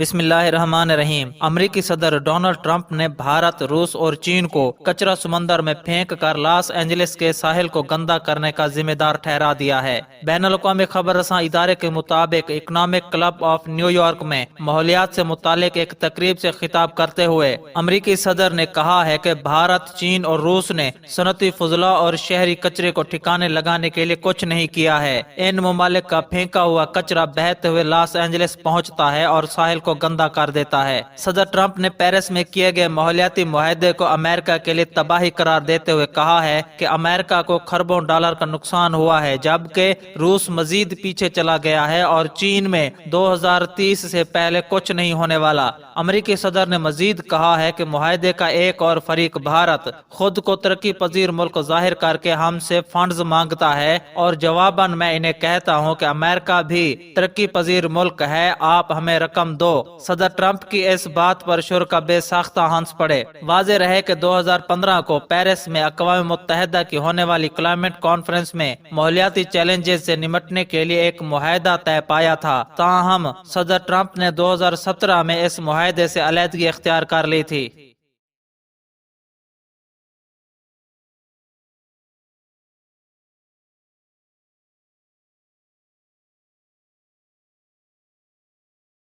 بسم اللہ الرحمن الرحیم۔ امریکی صدر ڈونلڈ ٹرمپ نے بھارت، روس اور چین کو کچرا سمندر میں پھینک کر لاس اینجلس کے ساحل کو گندا کرنے کا ذمہ دار ٹھہرا دیا ہے۔ بین الاقوامی خبر رساں ادارے کے مطابق economic club of new York میں ماحولیات سے متعلق ایک تقریب سے خطاب کرتے ہوئے امریکی صدر نے کہا ہے کہ بھارت، چین اور روس نے صنعتی فضلہ اور شہری کچرے کو ٹھکانے لگانے کے لیے کچھ نہیں کیا ہے۔ ان ممالک کا پھینکا ہوا کچرا بہتے ہوئے لاس اینجلس پہنچتا ہے اور ساحل کو گندا کر دیتا ہے۔ صدر ٹرمپ نے پیرس میں کیے گئے ماحولیاتی معاہدے کو امریکہ کے لیے تباہی قرار دیتے ہوئے کہا ہے کہ امریکہ کو کھربوں ڈالر کا نقصان ہوا ہے، جبکہ روس مزید پیچھے چلا گیا ہے اور چین میں 2030 سے پہلے کچھ نہیں ہونے والا۔ امریکی صدر نے مزید کہا ہے کہ معاہدے کا ایک اور فریق بھارت خود کو ترقی پذیر ملک ظاہر کر کے ہم سے فنڈز مانگتا ہے اور جواباً میں انہیں کہتا ہوں کہ امریکہ بھی ترقی پذیر ملک ہے، آپ ہمیں رقم دو۔ صدر ٹرمپ کی اس بات پر شرکا بے ساختہ ہنس پڑے۔ واضح رہے کہ 2015 کو پیرس میں اقوام متحدہ کی ہونے والی کلائمیٹ کانفرنس میں ماحولیاتی چیلنجز سے نمٹنے کے لیے ایک معاہدہ طے پایا تھا، تاہم صدر ٹرمپ نے 2017 میں اس معاہدے سے علیحدگی اختیار کر لی تھی۔